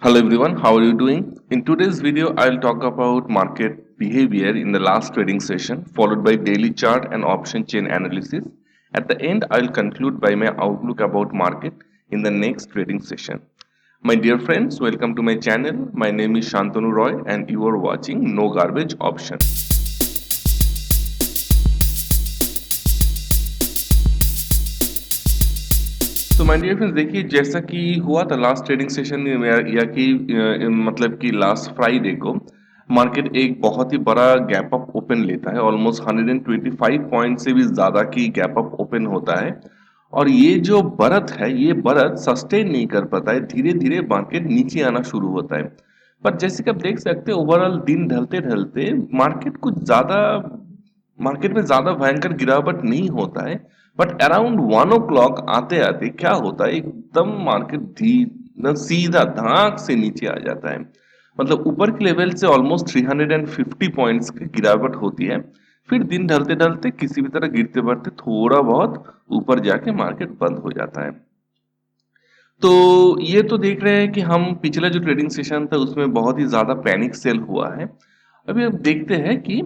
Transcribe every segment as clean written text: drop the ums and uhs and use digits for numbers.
Hello everyone, how are you doing? In today's video, I'll talk about market behavior in the last trading session, followed by daily chart and option chain analysis. At the end, I'll conclude by my outlook about market in the next trading session. My dear friends, welcome to my channel. My name is Shantanu Roy and you are watching No Garbage Option. तो my dear friends देखिए जैसा कि हुआ था last trading session में या कि मतलब कि लास्ट फ्राइडे को मार्केट एक बहुत ही बड़ा गैप अप ओपन लेता है ऑलमोस्ट 125 पॉइंट से भी ज्यादा की गैप अप ओपन होता है और ये जो बढ़त है ये बढ़त सस्टेन नहीं कर पाता है धीरे धीरे मार्केट नीचे आना शुरू होता है पर जैसे कि आप देख सकते हैं ओवरऑल दिन ढलते ढलते मार्केट में ज्यादा भयंकर गिरावट नहीं होता है बट अराउंड 1 o'clock आते आते क्या होता है एकदम मार्केट सीधा धड़ाक से नीचे आ जाता है मतलब ऊपर के लेवल से ऑलमोस्ट 350 पॉइंट्स की गिरावट होती है फिर दिन ढलते ढलते किसी भी तरह गिरते बढ़ते थोड़ा बहुत ऊपर जाके मार्केट बंद हो जाता है तो ये तो देख रहे हैं कि हम पिछला जो ट्रेडिंग सेशन था उसमें बहुत ही ज्यादा पैनिक सेल हुआ है अभी अब देखते हैं कि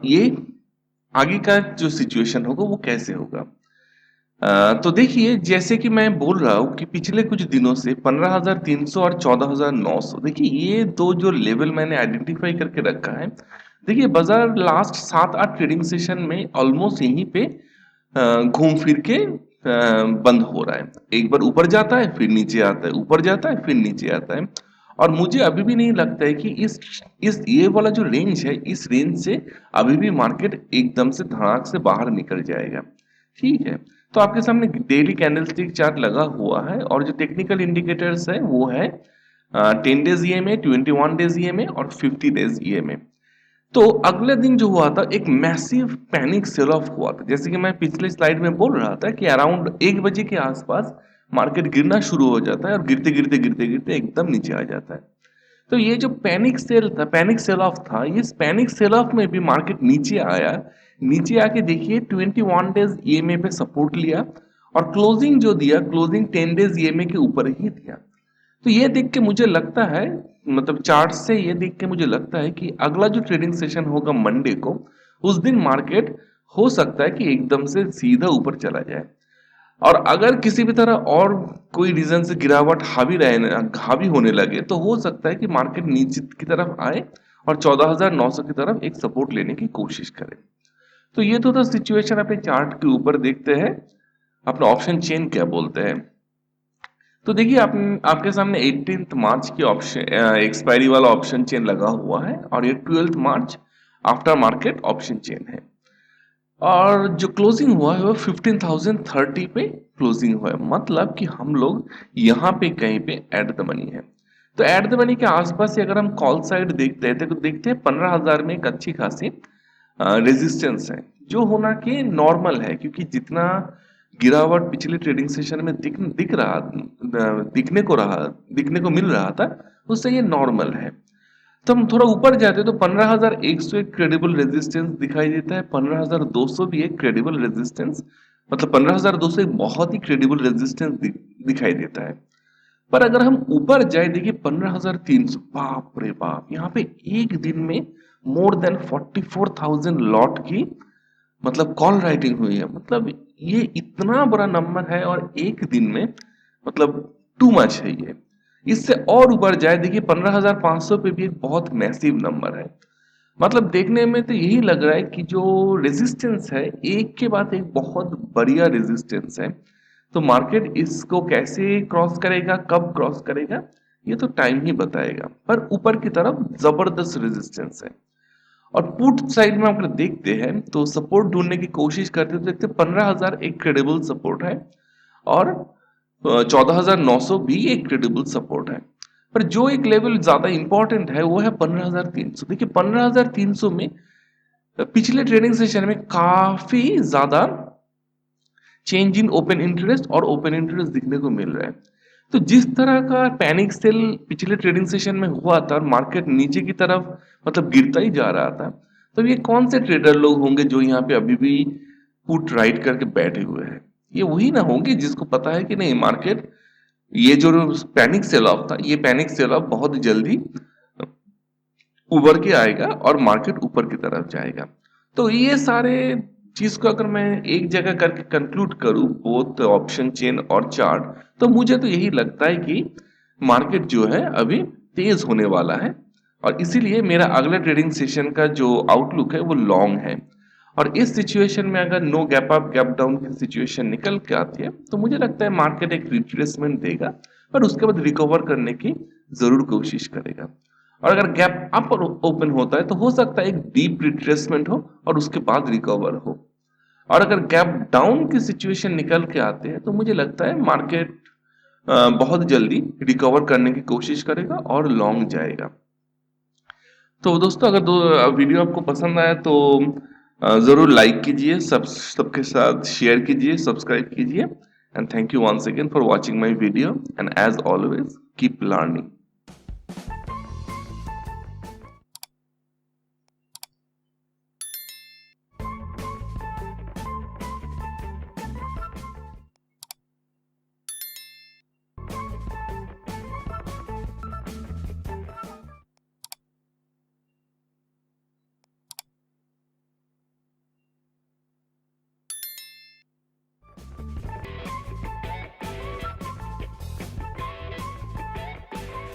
ये आगे का जो सिचुएशन होगा वो कैसे होगा तो देखिए जैसे कि मैं बोल रहा हूँ कि पिछले कुछ दिनों से 15,300 और 14,900 देखिए ये दो जो लेवल मैंने आइडेंटिफाई करके रखा है देखिए बाजार लास्ट 7-8 ट्रेडिंग सेशन में ऑलमोस्ट यहीं पे घूम फिर के बंद हो रहा है एक बार ऊपर जाता है फिर नीचे आता है ऊपर जाता है फिर नीचे आता है और मुझे अभी भी नहीं लगता है कि इस ये वाला जो रेंज है इस रेंज से अभी भी मार्केट एकदम से धड़ाक से बाहर निकल जाएगा ठीक है तो आपके सामने डेली कैंडलस्टिक चार्ट लगा हुआ है और जो टेक्निकल इंडिकेटर्स है वो है 10 डेज ईएमए 21 डेज ईएमए और 50 डेज ईएमए तो अगले दिन जो हुआ था एक मैसिव पैनिक सेल ऑफ हुआ था जैसे कि मैं पिछले स्लाइड में बोल रहा था कि अराउंड 1 बजे के आसपास मार्केट गिरना शुरू हो जाता है और गिरते गिरते गिरते गिरते एकदम नीचे आ जाता है तो ये जो पैनिक सेल था पैनिक सेल ऑफ था इस पैनिक सेल ऑफ में भी मार्केट नीचे आया नीचे आके देखिए 21 डेज ईएमए पे सपोर्ट लिया और क्लोजिंग जो दिया क्लोजिंग 10 डेज ईएमए के ऊपर ही दिया तो ये देख के मुझे लगता है मतलब चार्ट से ये देख के मुझे लगता है कि अगला जो ट्रेडिंग सेशन होगा मंडे को उस दिन मार्केट हो सकता है कि एकदम से सीधा ऊपर चला जाए और अगर किसी भी तरह और कोई रीजन से गिरावट हावी होने लगे तो हो सकता है कि मार्केट नीचे की तरफ आए और 14,900 की तरफ एक सपोर्ट लेने की कोशिश करे तो ये तो था सिचुएशन अपने चार्ट के ऊपर देखते हैं अपना ऑप्शन चेन क्या बोलते हैं तो देखिए आपके सामने 18 मार्च की ऑप्शन एक्सपायरी वाला ऑप्शन चेन लगा हुआ है और ये 12 मार्च आफ्टर मार्केट ऑप्शन चेन है और जो क्लोजिंग हुआ है वो 15,030 पे क्लोजिंग हुआ है मतलब कि हम लोग यहाँ पे कहीं पे एट द मनी है तो एट द मनी के आसपास से अगर हम कॉल साइड देखते हैं तो देखते हैं 15,000 में एक अच्छी खासी रेजिस्टेंस है जो होना कि नॉर्मल है क्योंकि जितना गिरावट पिछले ट्रेडिंग सेशन में दिखने को मिल रहा था उससे ये नॉर्मल है तो हम थोड़ा ऊपर जाते तो 15,100 एक क्रेडिबल रेजिस्टेंस दिखाई देता है 15,200 भी एक क्रेडिबल रेजिस्टेंस मतलब 15,200 एक बहुत ही क्रेडिबल रेजिस्टेंस दिखाई देता है पर अगर हम ऊपर जाए देखिए 15,300 बाप रे बाप यहाँ पे एक दिन में मोर देन 44,000 लॉट की मतलब कॉल राइटिंग हुई है मतलब ये इतना बड़ा नंबर है और एक दिन में मतलब टू मच है ये इससे और ऊपर जाए देखिए 15,500 पे भी एक बहुत मैसिव नंबर है मतलब देखने में तो यही लग रहा है कि जो रेजिस्टेंस है एक के बाद एक बहुत बढ़िया रेजिस्टेंस है तो मार्केट इसको कैसे क्रॉस करेगा कब क्रॉस करेगा ये तो टाइम ही बताएगा पर ऊपर की तरफ जबरदस्त रेजिस्टेंस है और पुट साइड में अगर देखते हैं तो सपोर्ट ढूंढने की कोशिश करते तो देखते 15,000 एक क्रेडिबल सपोर्ट है और 14,900 भी एक क्रेडिबल सपोर्ट है पर जो एक लेवल ज्यादा इंपॉर्टेंट है वो है 15,300 देखिए 15,300 में पिछले ट्रेडिंग सेशन में काफी ज्यादा चेंज इन ओपन इंटरेस्ट और ओपन इंटरेस्ट दिखने को मिल रहा है तो जिस तरह का पैनिक सेल पिछले ट्रेडिंग सेशन में हुआ था और मार्केट नीचे की तरफ मतलब गिरता ही जा रहा था तो ये कौन से ट्रेडर लोग होंगे जो यहाँ पे अभी भी पुट राइट करके बैठे हुए हैं ये वही ना होंगे जिसको पता है कि नहीं मार्केट ये जो पैनिक सेल ऑफ था, ये पैनिक सेल ऑफ बहुत जल्दी उभर के आएगा और मार्केट ऊपर की तरफ जाएगा। तो ये सारे चीज को अगर मैं एक जगह करके कंक्लूड करूं, बोथ ऑप्शन चेन और चार्ट, तो मुझे तो यही लगता है कि मार्केट जो है अभी तेज होने वाला है, और इसीलिए मेरा अगला ट्रेडिंग सेशन का जो आउटलुक है वो लॉन्ग है। और इस सिचुएशन में अगर no gap up gap down की सिचुएशन निकल के आती है तो मुझे लगता है मार्केट एक रिट्रेसमेंट देगा, पर उसके बाद रिकवर करने की जरूर कोशिश करेगा। और अगर गैप अप ओपन होता है तो हो सकता है एक डीप रिट्रेसमेंट हो और उसके बाद रिकवर हो। और अगर गैप डाउन की सिचुएशन निकल के आते हैं तो मुझे लगता है मार्केट बहुत जल्दी रिकवर करने की कोशिश करेगा और लॉन्ग जाएगा। तो दोस्तों, अगर वीडियो आपको पसंद आया तो जरूर लाइक कीजिए, सबके साथ शेयर कीजिए, सब्सक्राइब कीजिए। And thank you once again for watching my video, and as always keep learning.